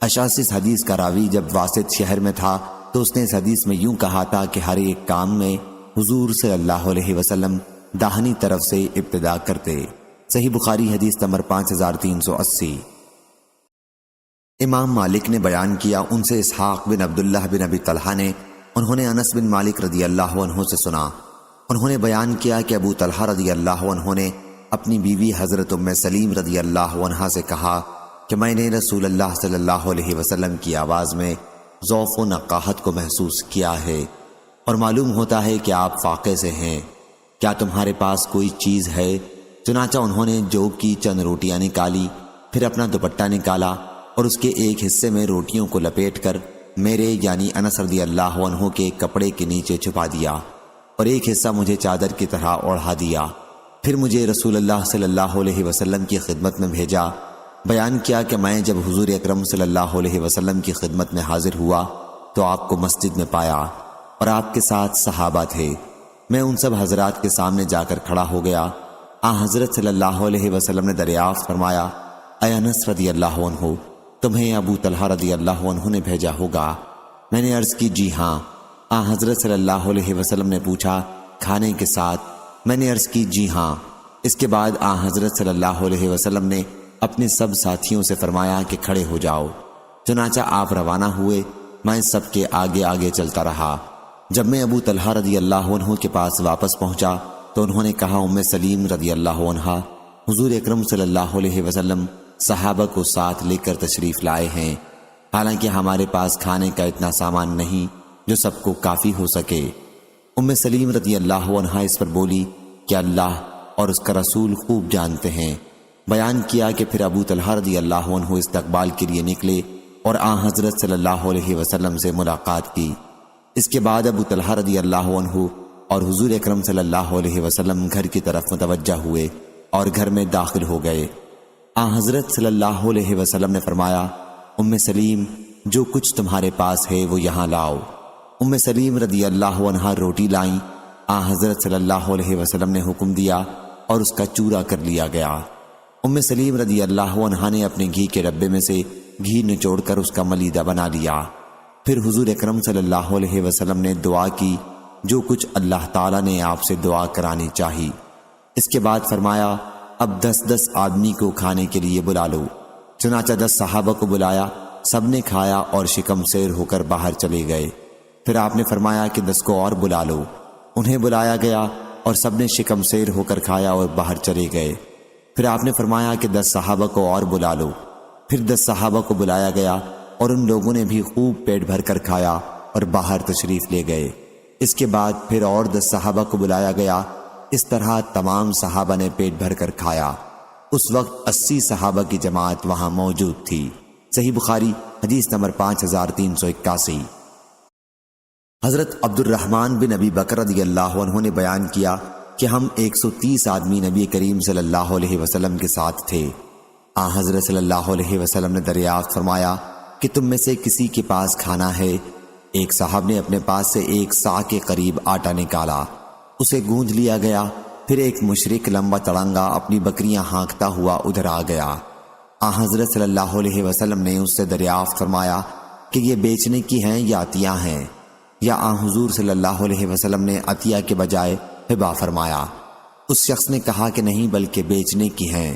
اشعث اس حدیث کا راوی جب واسط شہر میں تھا تو اس نے اس حدیث میں یوں کہا تھا کہ ہر ایک کام میں حضور صلی اللہ علیہ وسلم داہنی طرف سے ابتدا کرتے۔ صحیح بخاری حدیث نمبر 5380۔ امام مالک نے بیان کیا، ان سے اسحاق بن عبداللہ بن ابی طلحہ نے، انہوں نے انس بن مالک رضی اللہ عنہ سے سنا، انہوں نے بیان کیا کہ ابو طلحہ رضی اللہ عنہ نے اپنی بیوی حضرت ام سلیم رضی اللہ عنہ سے کہا کہ میں نے رسول اللہ صلی اللہ علیہ وسلم کی آواز میں ذوف و نقاہت کو محسوس کیا ہے اور معلوم ہوتا ہے کہ آپ فاقے سے ہیں، کیا تمہارے پاس کوئی چیز ہے؟ چنانچہ انہوں نے جوب کی چند روٹیاں نکالی، پھر اپنا دوپٹہ نکالا اور اس کے ایک حصے میں روٹیوں کو لپیٹ کر میرے یعنی انس رضی اللہ عنہ کے کپڑے کے نیچے چھپا دیا اور ایک حصہ مجھے چادر کی طرح اوڑھا دیا، پھر مجھے رسول اللہ صلی اللہ علیہ وسلم کی خدمت میں بھیجا۔ بیان کیا کہ میں جب حضور اکرم صلی اللہ علیہ وسلم کی خدمت میں حاضر ہوا تو آپ کو مسجد میں پایا اور آپ کے ساتھ صحابہ تھے، میں ان سب حضرات کے سامنے جا کر کھڑا ہو گیا۔ حضرت صلی اللہ علیہ وسلم نے دریافت فرمایا، اے انس رضی اللہ عنہ، تمہیں ابو طلحہ رضی اللہ عنہ نے بھیجا ہوگا؟ میں نے عرض کی جی ہاں۔ حضرت صلی اللہ علیہ وسلم نے پوچھا کھانے کے ساتھ؟ میں نے عرض کی جی ہاں۔ اس کے بعد حضرت صلی اللہ علیہ وسلم نے اپنے سب ساتھیوں سے فرمایا کہ کھڑے ہو جاؤ، چنانچہ آپ روانہ ہوئے، میں سب کے آگے آگے چلتا رہا۔ جب میں ابو طلحہ رضی اللہ عنہ کے پاس واپس پہنچا تو انہوں نے کہا، ام سلیم رضی اللہ عنہ، حضور اکرم صلی اللہ علیہ وسلم صحابہ کو ساتھ لے کر تشریف لائے ہیں، حالانکہ ہمارے پاس کھانے کا اتنا سامان نہیں جو سب کو کافی ہو سکے۔ ام سلیم رضی اللہ عنہ اس پر بولی کہ اللہ اور اس کا رسول خوب جانتے ہیں۔ بیان کیا کہ پھر ابو طلحہ رضی اللہ عنہ استقبال کے لیے نکلے اور حضرت صلی اللہ علیہ وسلم سے ملاقات کی۔ اس کے بعد ابو طلحہ رضی اللہ عنہ اور حضور اکرم صلی اللہ علیہ وسلم گھر کی طرف متوجہ ہوئے اور گھر میں داخل ہو گئے۔ حضرت صلی اللہ علیہ وسلم نے فرمایا، ام سلیم، جو کچھ تمہارے پاس ہے وہ یہاں لاؤ۔ ام سلیم رضی اللہ عنہ روٹی لائیں، حضرت صلی اللہ علیہ وسلم نے حکم دیا اور اس کا چورا کر لیا گیا۔ ام سلیم رضی اللہ عنہ نے اپنے گھی کے ڈبے میں سے گھی نچوڑ کر اس کا ملیدہ بنا لیا، پھر حضور اکرم صلی اللہ علیہ وسلم نے دعا کی جو کچھ اللہ تعالیٰ نے آپ سے دعا کرانی چاہی۔ اس کے بعد فرمایا، اب 10 آدمی کو کھانے کے لیے بلا لو۔ چنانچہ 10 صحابہ کو بلایا، سب نے کھایا اور شکم سیر ہو کر باہر چلے گئے۔ پھر آپ نے فرمایا کہ 10 کو اور بلا لو۔ انہیں بلایا گیا اور سب نے شکم سیر ہو کر کھایا اور باہر چلے گئے۔ پھر آپ نے فرمایا کہ 10 صحابہ کو اور بلا لو۔ پھر 10 صحابہ کو بلایا گیا اور ان لوگوں نے بھی خوب پیٹ بھر کر کھایا اور باہر تشریف لے گئے۔ اس کے بعد پھر اور 10 صحابہ کو بلایا گیا۔ اس طرح تمام صحابہ نے پیٹ بھر کر کھایا۔ اس وقت 80 صحابہ کی جماعت وہاں موجود تھی۔ صحیح بخاری حدیث نمبر 5381۔ حضرت عبد الرحمن بن ابی بکر رضی اللہ عنہ نے بیان کیا کہ ہم 130 آدمی نبی کریم صلی اللہ علیہ وسلم کے ساتھ تھے۔ حضرت صلی اللہ علیہ وسلم نے دریافت فرمایا کہ تم میں سے کسی کے پاس کھانا ہے؟ ایک صاحب نے اپنے پاس سے 1 صاع کے قریب آٹا نکالا، اسے گونج لیا گیا۔ پھر ایک مشرک لمبا تڑنگا اپنی بکریاں ہانکتا ہوا ادھر آ گیا۔ حضرت صلی اللہ علیہ وسلم نے اس سے دریافت فرمایا کہ یہ بیچنے کی ہیں یا عطیہ ہیں؟ یا حضور صلی اللہ علیہ وسلم نے عطیہ کے بجائے ہبہ فرمایا؟ اس شخص نے کہا کہ نہیں بلکہ بیچنے کی ہیں۔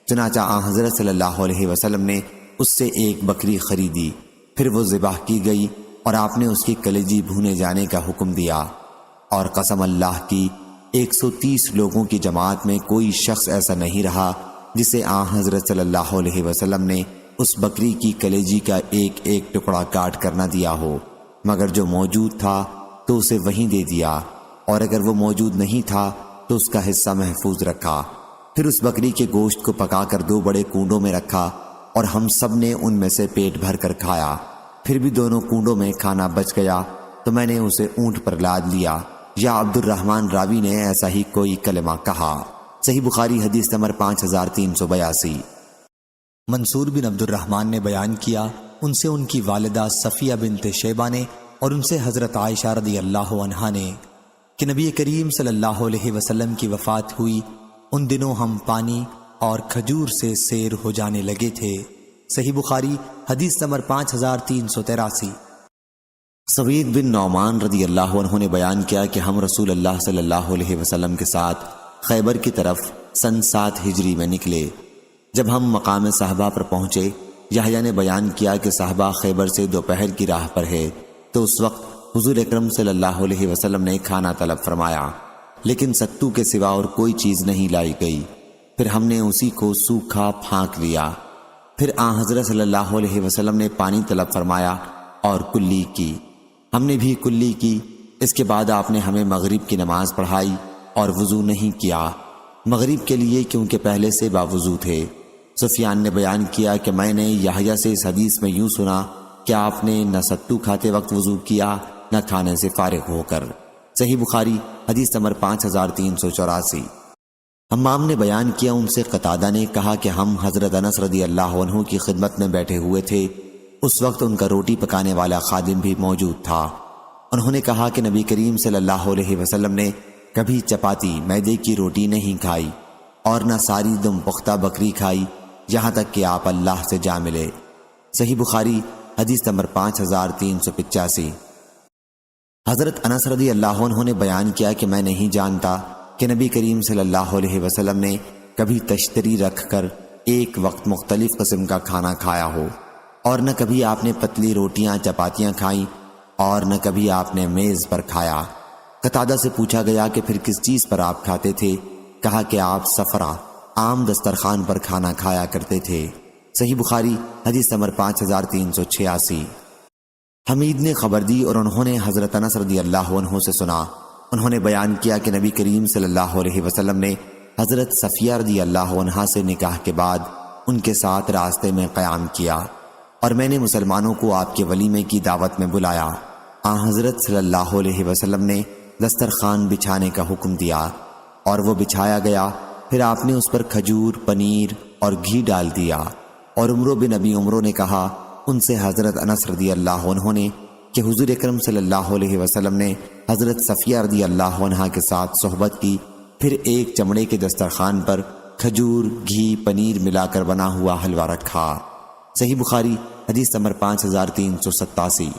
چنانچہ حضرت صلی اللہ علیہ وسلم نے اس سے 1 بکری خریدی، پھر وہ ذبح کی گئی اور آپ نے اس کی کلیجی بھونے جانے کا حکم دیا۔ اور قسم اللہ کی 130 لوگوں کی جماعت میں کوئی شخص ایسا نہیں رہا جسے حضرت صلی اللہ علیہ وسلم نے اس بکری کی کلیجی کا ایک ایک ٹکڑا کاٹ کر نہ دیا ہو، مگر جو موجود تھا تو اسے وہیں دے دیا، اور اگر وہ موجود نہیں تھا تو اس کا حصہ محفوظ رکھا۔ پھر اس بکری کے گوشت کو پکا کر 2 بڑے کنڈوں میں رکھا اور ہم سب نے ان میں سے پیٹ بھر کر کھایا۔ پھر بھی دونوں کنڈوں میں کھانا بچ گیا تو میں نے اسے اونٹ پر لاد لیا، یا عبد الرحمن راوی نے ایسا ہی کوئی کلمہ کہا۔ صحیح بخاری حدیث نمبر 5382۔ منصور بن عبد الرحمن نے بیان کیا، ان سے ان کی والدہ صفیہ بنت شیبہ نے اور ان سے حضرت عائشہ رضی اللہ عنہا نے کہ نبی کریم صلی اللہ علیہ وسلم کی وفات ہوئی، ان دنوں ہم پانی اور کھجور سے سیر ہو جانے لگے تھے۔ صحیح بخاری حدیث نمبر 5383۔ سوید بن نعمان رضی اللہ عنہ نے بیان کیا کہ ہم رسول اللہ صلی اللہ علیہ وسلم کے ساتھ خیبر کی طرف سن 7 ہجری میں نکلے۔ جب ہم مقام صحابہ پر پہنچے، یحییٰ نے بیان کیا کہ صحابہ خیبر سے دوپہر کی راہ پر ہے، تو اس وقت حضور اکرم صلی اللہ علیہ وسلم نے کھانا طلب فرمایا، لیکن ستو کے سوا اور کوئی چیز نہیں لائی گئی۔ پھر ہم نے اسی کو سوکھا پھانک لیا۔ پھر حضرت صلی اللہ علیہ وسلم نے پانی طلب فرمایا اور کلی کی، ہم نے بھی کلی کی۔ اس کے بعد آپ نے ہمیں مغرب کی نماز پڑھائی اور وضو نہیں کیا، مغرب کے لیے کیونکہ پہلے سے باوضو تھے۔ سفیان نے بیان کیا کہ میں نے یحییٰ سے اس حدیث میں یوں سنا کہ آپ نے نہ ستو کھاتے وقت وضو کیا نہ کھانے سے فارغ ہو کر۔ صحیح بخاری حدیث نمبر 5384۔ حمام نے بیان کیا، ان سے قتادہ نے کہا کہ ہم حضرت انس رضی اللہ عنہ کی خدمت میں بیٹھے ہوئے تھے، اس وقت ان کا روٹی پکانے والا خادم بھی موجود تھا۔ انہوں نے کہا کہ نبی کریم صلی اللہ علیہ وسلم نے کبھی چپاتی میدے کی روٹی نہیں کھائی اور نہ ساری دم پختہ بکری کھائی، یہاں تک کہ آپ اللہ سے جا ملے۔ صحیح بخاری حدیث نمبر 5385۔ حضرت انس رضی اللہ عنہ نے بیان کیا کہ میں نہیں جانتا کہ نبی کریم صلی اللہ علیہ وسلم نے کبھی تشتری رکھ کر ایک وقت مختلف قسم کا کھانا کھایا ہو، اور نہ کبھی آپ نے پتلی روٹیاں چپاتیاں کھائیں اور نہ کبھی آپ نے میز پر کھایا۔ قتادہ سے پوچھا گیا کہ پھر کس چیز پر آپ کھاتے تھے؟ کہا کہ آپ سفرہ عام دسترخوان پر کھانا کھایا کرتے تھے۔ صحیح بخاری حدیث نمبر 5386۔ حمید نے خبر دی اور انہوں نے حضرت انس رضی اللہ عنہ سے سنا، انہوں نے بیان کیا کہ نبی کریم صلی اللہ علیہ وسلم نے حضرت صفیہ رضی اللہ عنہا سے نکاح کے بعد ان کے ساتھ راستے میں قیام کیا، اور میں نے مسلمانوں کو آپ کے ولیمے کی دعوت میں بلایا۔ حضرت صلی اللہ علیہ وسلم نے دسترخوان بچھانے کا حکم دیا اور وہ بچھایا گیا، پھر آپ نے اس پر کھجور، پنیر اور گھی ڈال دیا۔ اور عمرو بن ابی عمرو نے کہا ان سے حضرت انس رضی اللہ عنہ نے کہ حضور اکرم صلی اللہ علیہ وسلم نے حضرت صفیہ رضی اللہ عنہا کے ساتھ صحبت کی، پھر ایک چمڑے کے دسترخوان پر کھجور، گھی، پنیر ملا کر بنا ہوا حلوہ رکھا۔ صحیح بخاری حدیث نمبر 5387۔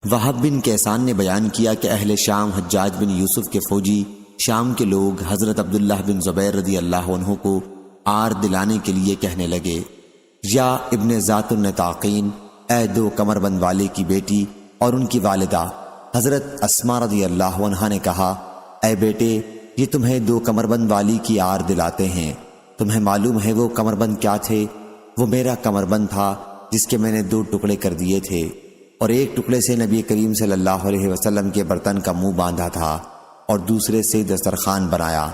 وہب بن کیسان نے بیان کیا کہ اہل شام حجاج بن یوسف کے فوجی شام کے لوگ حضرت عبداللہ بن زبیر رضی اللہ عنہ کو آر دلانے کے لیے کہنے لگے یا ابن ذات النطاقین، اے دو کمر بند والے کی بیٹی اور ان کی والدہ حضرت اسما رضی اللہ عنہا نے کہا، اے بیٹے، یہ تمہیں دو کمر بند والی کی آر دلاتے ہیں۔ تمہیں معلوم ہے وہ کمر بند کیا تھے؟ وہ میرا کمر بند تھا جس کے میں نے دو ٹکڑے کر دیے تھے، اور ایک ٹکڑے سے نبی کریم صلی اللہ علیہ وسلم کے برتن کا منہ باندھا تھا اور دوسرے سے دسترخوان بنایا،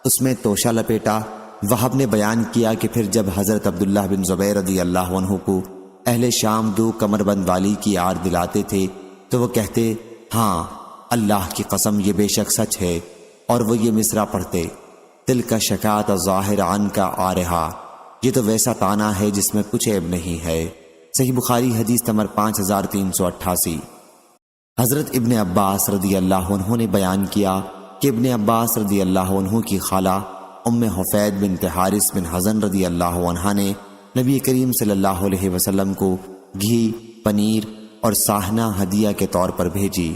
اس میں توشہ لپیٹا۔ وہب نے بیان کیا کہ پھر جب حضرت عبداللہ بن زبیر رضی اللہ عنہ کو اہل شام دو کمر بند والی کی آر دلاتے تھے تو وہ کہتے، ہاں اللہ کی قسم یہ بے شک سچ ہے، اور وہ یہ مصرع پڑھتے، دل کا شکات ظاہر عن کا آرہا، یہ تو ویسا تانا ہے جس میں کچھ عیب نہیں ہے۔ صحیح بخاری حدیث نمبر 5388۔ حضرت ابن عباس رضی اللہ عنہ نے بیان کیا کہ ابن عباس رضی اللہ عنہ کی خالہ ام حفید بنت حارث بن حزن رضی اللہ عنہا نے نبی کریم صلی اللہ علیہ وسلم کو گھی، پنیر اور ساہنہ ہدیہ کے طور پر بھیجی۔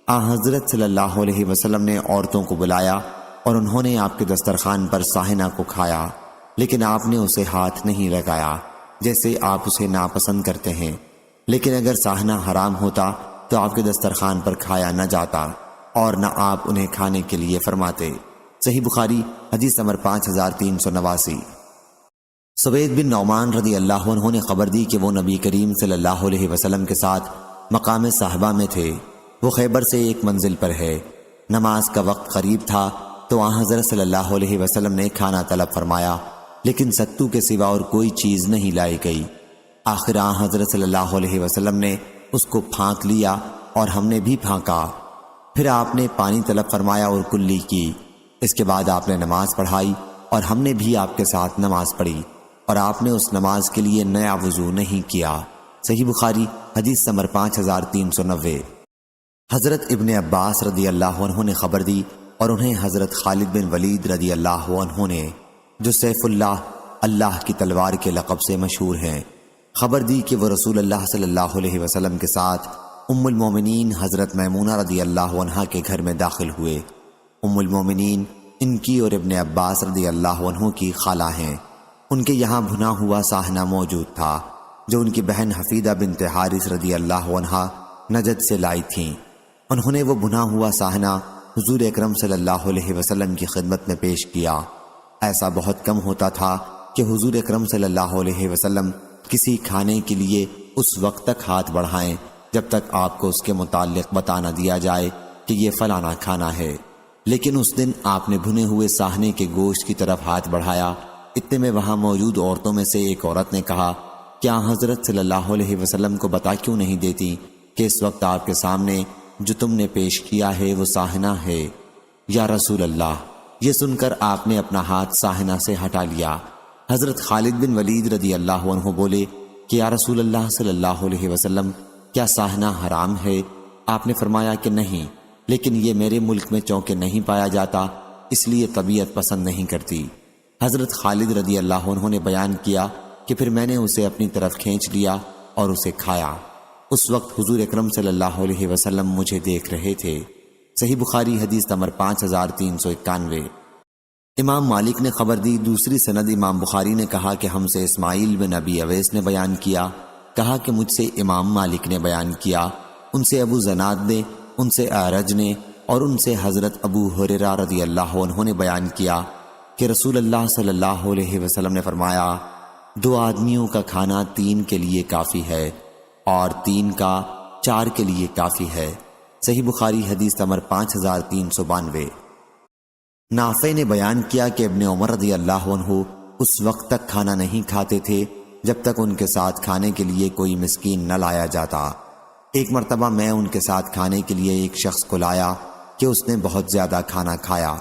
حضرت صلی اللہ علیہ وسلم نے عورتوں کو بلایا اور انہوں نے آپ کے دسترخوان پر ساہنہ کو کھایا، لیکن آپ نے اسے ہاتھ نہیں لگایا جیسے آپ اسے ناپسند کرتے ہیں، لیکن اگر ساہنہ حرام ہوتا تو آپ کے دسترخوان پر کھایا نہ جاتا اور نہ آپ انہیں کھانے کے لیے فرماتے۔ صحیح بخاری حدیث نمبر 5389۔ سوید بن نعمان رضی اللہ عنہ نے خبر دی کہ وہ نبی کریم صلی اللہ علیہ وسلم کے ساتھ مقام صحابہ میں تھے۔ وہ خیبر سے ایک منزل پر ہے۔ نماز کا وقت قریب تھا تو حضرت صلی اللہ علیہ وسلم نے کھانا طلب فرمایا، لیکن ستو کے سوا اور کوئی چیز نہیں لائی گئی۔ آخر حضرت صلی اللہ علیہ وسلم نے اس کو پھانک لیا اور ہم نے بھی پھانکا۔ پھر آپ نے پانی طلب فرمایا اور کلی کی۔ اس کے بعد آپ نے نماز پڑھائی اور ہم نے بھی آپ کے ساتھ نماز پڑھی، اور آپ نے اس نماز کے لیے نیا وضو نہیں کیا۔ صحیح بخاری حدیث نمبر 5390۔ حضرت ابن عباس رضی اللہ عنہ نے خبر دی اور انہیں حضرت خالد بن ولید رضی اللہ عنہ نے، جو سیف اللہ، اللہ کی تلوار کے لقب سے مشہور ہیں، خبر دی کہ وہ رسول اللہ صلی اللہ علیہ وسلم کے ساتھ ام المومنین حضرت میمونہ رضی اللہ عنہا کے گھر میں داخل ہوئے۔ ام المومنین ان کی اور ابن عباس رضی اللہ عنہ کی خالہ ہیں۔ ان کے یہاں بھنا ہوا ساہنہ موجود تھا جو ان کی بہن حفیدہ بنت حارث رضی اللہ عنہا نجد سے لائی تھیں۔ انہوں نے وہ بھنا ہوا ساہنہ حضور اکرم صلی اللہ علیہ وسلم کی خدمت میں پیش کیا۔ ایسا بہت کم ہوتا تھا کہ حضور اکرم صلی اللہ علیہ وسلم کسی کھانے کے لیے اس وقت تک ہاتھ بڑھائیں جب تک آپ کو اس کے متعلق بتا نہ دیا جائے کہ یہ فلانا کھانا ہے، لیکن اس دن آپ نے بھنے ہوئے ساہنے کے گوشت کی طرف ہاتھ بڑھایا۔ اتنے میں وہاں موجود عورتوں میں سے ایک عورت نے کہا، کیا حضرت صلی اللہ علیہ وسلم کو بتا کیوں نہیں دیتی کہ اس وقت آپ کے سامنے جو تم نے پیش کیا ہے وہ ساہنہ ہے؟ یا رسول اللہ، یہ سن کر آپ نے اپنا ہاتھ ساہنہ سے ہٹا لیا۔ حضرت خالد بن ولید رضی اللہ عنہ بولے کہ یا رسول اللہ صلی اللہ علیہ وسلم، کیا ساہنہ حرام ہے؟ آپ نے فرمایا کہ نہیں، لیکن یہ میرے ملک میں چونکہ نہیں پایا جاتا اس لیے طبیعت پسند نہیں کرتی۔ حضرت خالد رضی اللہ عنہ نے بیان کیا کہ پھر میں نے اسے اپنی طرف کھینچ لیا اور اسے کھایا۔ اس وقت حضور اکرم صلی اللہ علیہ وسلم مجھے دیکھ رہے تھے۔ صحیح بخاری حدیث نمبر 5391۔ امام مالک نے خبر دی، دوسری سند امام بخاری نے کہا کہ ہم سے اسماعیل بن ابی اویس نے بیان کیا، کہا کہ مجھ سے امام مالک نے بیان کیا، ان سے ابو زناد نے، ان سے اعرج نے، اور ان سے حضرت ابو ہریرہ رضی اللہ عنہ نے بیان کیا کہ رسول اللہ صلی اللہ علیہ وسلم نے فرمایا، 2 آدمیوں کا کھانا 3 کے لیے کافی ہے اور 3 کا 4 کے لیے کافی ہے۔ صحیح بخاری حدیث نمبر 5392۔ نافع نے بیان کیا کہ ابن عمر رضی اللہ عنہ اس وقت تک کھانا نہیں کھاتے تھے جب تک ان کے ساتھ کھانے کے لیے کوئی مسکین نہ لایا جاتا۔ ایک مرتبہ میں ان کے ساتھ کھانے کے لیے ایک شخص کو لایا کہ اس نے بہت زیادہ کھانا کھایا۔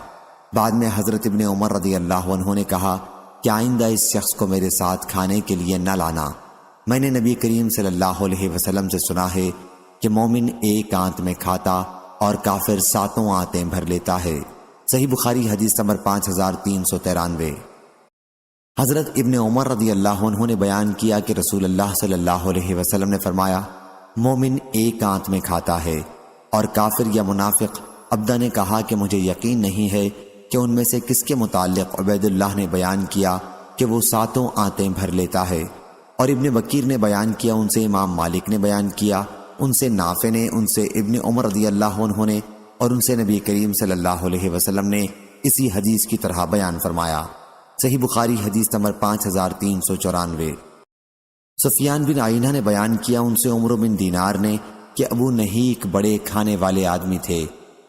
بعد میں حضرت ابن عمر رضی اللہ عنہ نے کہا کہ آئندہ اس شخص کو میرے ساتھ کھانے کے لیے نہ لانا۔ میں نے نبی کریم صلی اللہ علیہ وسلم سے سنا ہے کہ مومن ایک آنت میں کھاتا اور کافر 7 آنتیں بھر لیتا ہے۔ صحیح بخاری حدیث نمبر 5393۔ حضرت ابن عمر رضی اللہ عنہ نے بیان کیا کہ رسول اللہ صلی اللہ علیہ وسلم نے فرمایا، مومن ایک آنت میں کھاتا ہے، اور کافر یا منافق۔ عبدہ نے کہا کہ مجھے یقین نہیں ہے کہ ان میں سے کس کے متعلق عبید اللہ نے بیان کیا کہ وہ 7 آنتیں بھر لیتا ہے۔ اور ابن بکیر نے بیان کیا، ان سے امام مالک نے بیان کیا، ان سے نافع نے، ان سے ابن عمر رضی اللہ عنہ نے، اور ان سے نبی کریم صلی اللہ علیہ وسلم نے اسی حدیث کی طرح بیان فرمایا۔ صحیح بخاری حدیث نمبر 5394۔ سفیان بن عینہ نے بیان کیا، ان سے عمرو بن دینار نے کہ ابو نہیک بڑے کھانے والے آدمی تھے،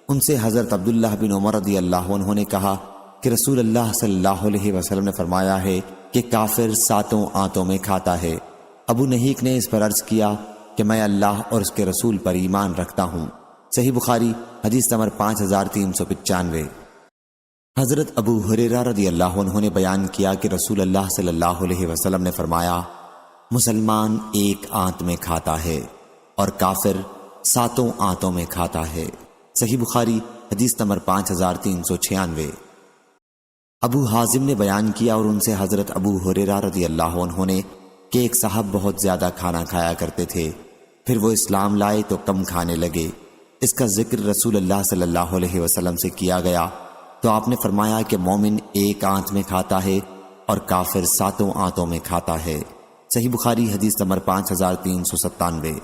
ان سے حضرت عبداللہ بن عمر رضی اللہ عنہ نے کہا کہ رسول اللہ صلی اللہ علیہ وسلم نے فرمایا ہے کہ کافر 7 آنتوں میں کھاتا ہے۔ ابو نہیک نے اس پر عرض کیا کہ میں اللہ اور اس کے رسول پر ایمان رکھتا ہوں۔ صحیح بخاری حدیث نمبر 5395۔ حضرت ابو ہریرہ رضی اللہ عنہ نے بیان کیا کہ رسول اللہ صلی اللہ علیہ وسلم نے فرمایا، مسلمان 1 آنت میں کھاتا ہے اور کافر 7 آنتوں میں کھاتا ہے۔ صحیح بخاری حدیث نمبر 5396۔ ابو حازم نے بیان کیا اور ان سے حضرت ابو ہریرہ رضی اللہ عنہ نے کہ ایک صاحب بہت زیادہ کھانا کھایا کرتے تھے، پھر وہ اسلام لائے تو کم کھانے لگے۔ اس کا ذکر رسول اللہ صلی اللہ علیہ وسلم سے کیا گیا تو آپ نے فرمایا کہ مومن 1 آنت میں کھاتا ہے اور کافر 7 آنتوں میں کھاتا ہے۔ صحیح بخاری حدیث نمبر 5397۔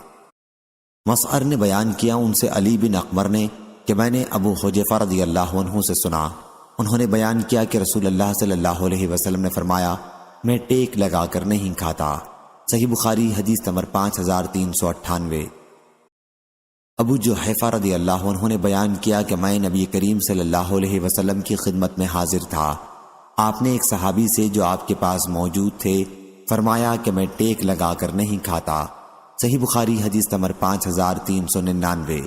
مسعر نے بیان کیا، ان سے علی بن اقمر نے کہ میں نے ابو حذیفہ رضی اللہ عنہ سے سنا، انہوں نے بیان کیا کہ رسول اللہ صلی اللہ علیہ وسلم نے فرمایا، میں ٹیک لگا کر نہیں کھاتا۔ صحیح بخاری حدیث نمبر 5398۔ ابو جحیفہ رضی اللہ عنہ نے بیان کیا کہ میں نبی کریم صلی اللہ علیہ وسلم کی خدمت میں حاضر تھا، آپ نے ایک صحابی سے جو آپ کے پاس موجود تھے فرمایا کہ میں ٹیک لگا کر نہیں کھاتا۔ صحیح بخاری حدیث نمبر 5399۔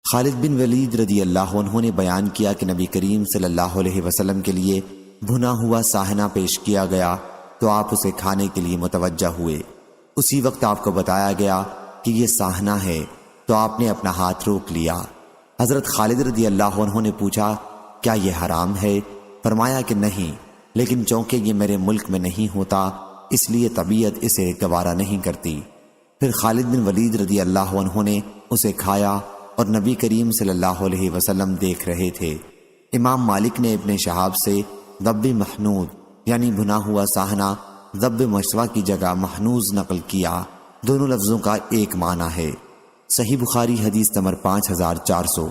خالد بن ولید رضی اللہ عنہ نے بیان کیا کہ نبی کریم صلی اللہ علیہ وسلم کے لیے بھنا ہوا ساہنہ پیش کیا گیا تو آپ اسے کھانے کے لیے متوجہ ہوئے۔ اسی وقت آپ کو بتایا گیا کہ یہ ساہنہ ہے تو آپ نے اپنا ہاتھ روک لیا۔ حضرت خالد رضی اللہ عنہ نے پوچھا، کیا یہ حرام ہے؟ فرمایا کہ نہیں، لیکن چونکہ یہ میرے ملک میں نہیں ہوتا اس لیے طبیعت اسے گوارا نہیں کرتی۔ پھر خالد بن ولید رضی اللہ عنہ نے اسے کھایا اور نبی کریم صلی اللہ علیہ وسلم دیکھ رہے تھے۔ امام مالک نے ابن شہاب سے ضب محنود یعنی بھنا ہوا ساہنہ ضب مشوا کی جگہ محنوز نقل کیا، دونوں لفظوں کا ایک معنی ہے۔ صحیح بخاری حدیث نمبر 5400۔